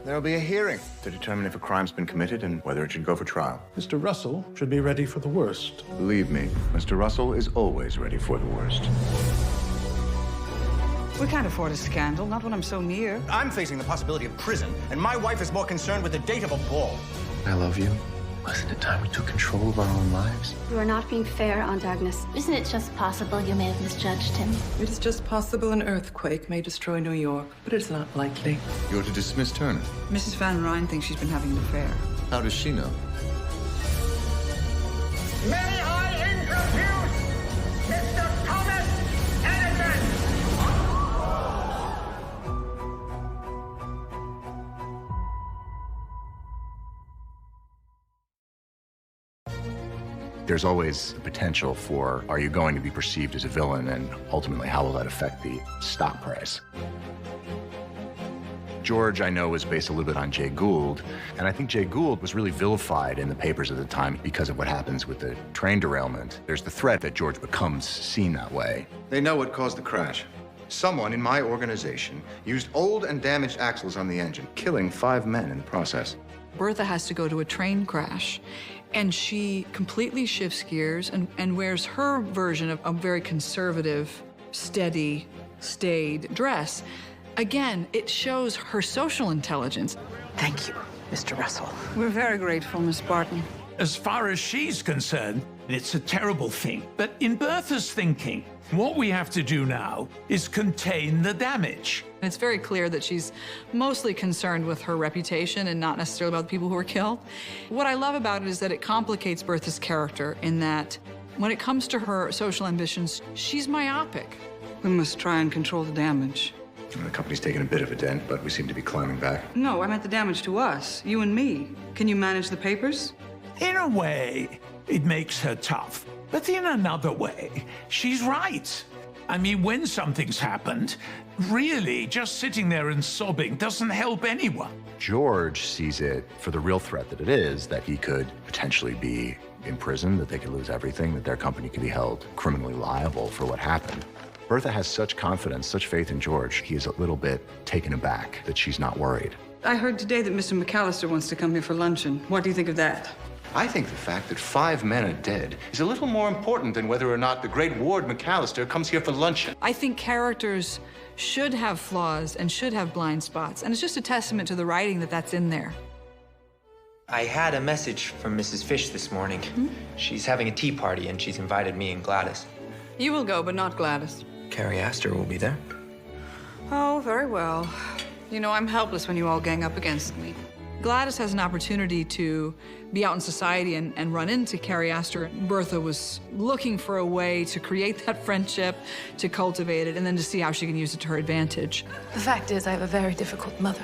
There'll be a hearing to determine if a crime's been committed and whether it should go for trial. Mr. Russell should be ready for the worst. Believe me, Mr. Russell is always ready for the worst. We can't afford a scandal, not when I'm so near. I'm facing the possibility of prison, and my wife is more concerned with the date of a ball. I love you. Wasn't it time we took control of our own lives? You are not being fair, Aunt Agnes. Isn't it just possible you may have misjudged him? It is just possible an earthquake may destroy New York, but it's not likely. You're to dismiss Turner. Mrs. Van Ryn thinks she's been having an affair. How does she know? May I introduce Mr. Thomas Edison? There's always the potential for, are you going to be perceived as a villain, and ultimately, how will that affect the stock price? George, I know, was based a little bit on Jay Gould, and I think Jay Gould was really vilified in the papers at the time because of what happens with the train derailment. There's the threat that George becomes seen that way. They know what caused the crash. Someone in my organization used old and damaged axles on the engine, killing 5 men in the process. Bertha has to go to a train crash, and she completely shifts gears and wears her version of a very conservative, steady, staid dress. Again, it shows her social intelligence. Thank you, Mr. Russell. We're very grateful, Miss Barton. As far as she's concerned, it's a terrible thing. But in Bertha's thinking, what we have to do now is contain the damage. It's very clear that she's mostly concerned with her reputation and not necessarily about the people who were killed. What I love about it is that it complicates Bertha's character in that when it comes to her social ambitions, she's myopic. We must try and control the damage. The company's taken a bit of a dent, but we seem to be climbing back. No, I meant the damage to us, you and me. Can you manage the papers? In a way, it makes her tough. But in another way, she's right. I mean, when something's happened, really, just sitting there and sobbing doesn't help anyone. George sees it for the real threat that it is, that he could potentially be in prison, that they could lose everything, that their company could be held criminally liable for what happened. Bertha has such confidence, such faith in George, he is a little bit taken aback that she's not worried. I heard today that Mr. McAllister wants to come here for luncheon. What do you think of that? I think the fact that 5 men are dead is a little more important than whether or not the great Ward McAllister comes here for luncheon. I think characters should have flaws and should have blind spots, and it's just a testament to the writing that that's in there. I had a message from Mrs. Fish this morning. She's having a tea party, and she's invited me and Gladys. You will go, but not Gladys. Carrie Astor will be there. Oh, very well. You know, I'm helpless when you all gang up against me. Gladys has an opportunity to be out in society and run into Carrie Astor. Bertha was looking for a way to create that friendship, to cultivate it, and then to see how she can use it to her advantage. The fact is, I have a very difficult mother.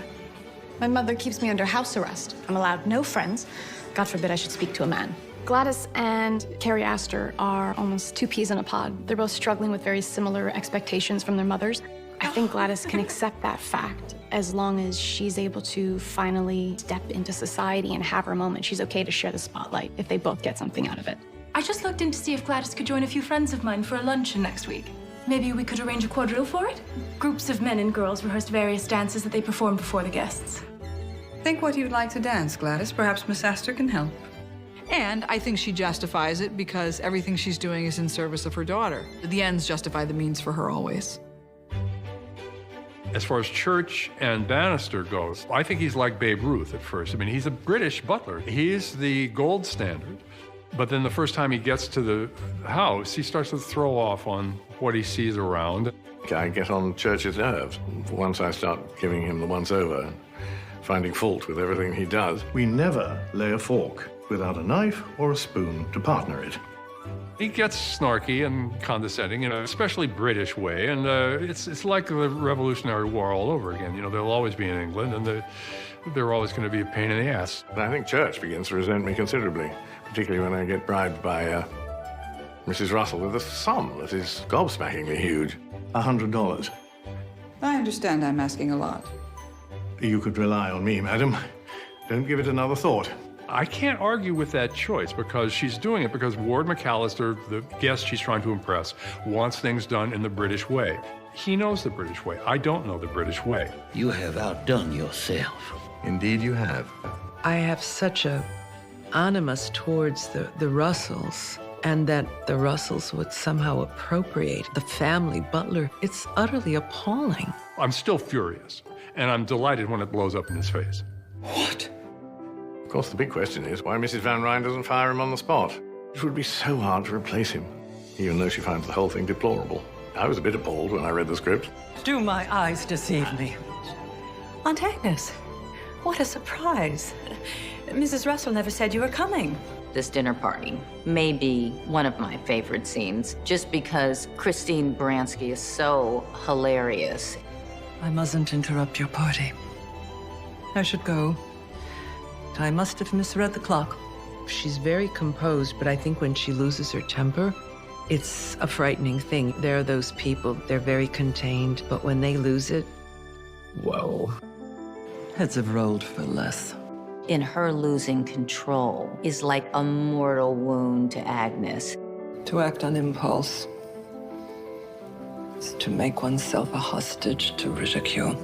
My mother keeps me under house arrest. I'm allowed no friends. God forbid I should speak to a man. Gladys and Carrie Astor are almost 2 peas in a pod. They're both struggling with very similar expectations from their mothers. I think Gladys can accept that fact as long as she's able to finally step into society and have her moment. She's okay to share the spotlight if they both get something out of it. I just looked in to see if Gladys could join a few friends of mine for a luncheon next week. Maybe we could arrange a quadrille for it? Groups of men and girls rehearsed various dances that they performed before the guests. Think what you'd like to dance, Gladys. Perhaps Miss Astor can help. And I think she justifies it because everything she's doing is in service of her daughter. The ends justify the means for her always. As far as Church and Bannister goes, I think he's like Babe Ruth at first. I mean, he's a British butler. He's the gold standard. But then the first time he gets to the house, he starts to throw off on what he sees around. I get on Church's nerves once I start giving him the once-over, finding fault with everything he does. We never lay a fork without a knife or a spoon to partner it. He gets snarky and condescending in an especially British way, and it's like the Revolutionary War all over again. You know, they'll always be in England, and they're always going to be a pain in the ass. But I think Church begins to resent me considerably, particularly when I get bribed by Mrs. Russell with a sum that is gobsmackingly huge. $100. I understand I'm asking a lot. You could rely on me, madam. Don't give it another thought. I can't argue with that choice because she's doing it because Ward McAllister, the guest she's trying to impress, wants things done in the British way. He knows the British way. I don't know the British way. You have outdone yourself. Indeed you have. I have such a animus towards the Russells, and that the Russells would somehow appropriate the family butler. It's utterly appalling. I'm still furious, and I'm delighted when it blows up in his face. Of course, the big question is why Mrs. Van Ryn doesn't fire him on the spot. It would be so hard to replace him, even though she finds the whole thing deplorable. I was a bit appalled when I read the script. Do my eyes deceive me? Aunt Agnes, what a surprise. Mrs. Russell never said you were coming. This dinner party may be one of my favorite scenes, just because Christine Baranski is so hilarious. I mustn't interrupt your party. I should go. I must have misread the clock. She's very composed, but I think when she loses her temper, it's a frightening thing. There are those people, they're very contained, but when they lose it, whoa. Heads have rolled for less. In her losing control is like a mortal wound to Agnes. To act on impulse is to make oneself a hostage to ridicule.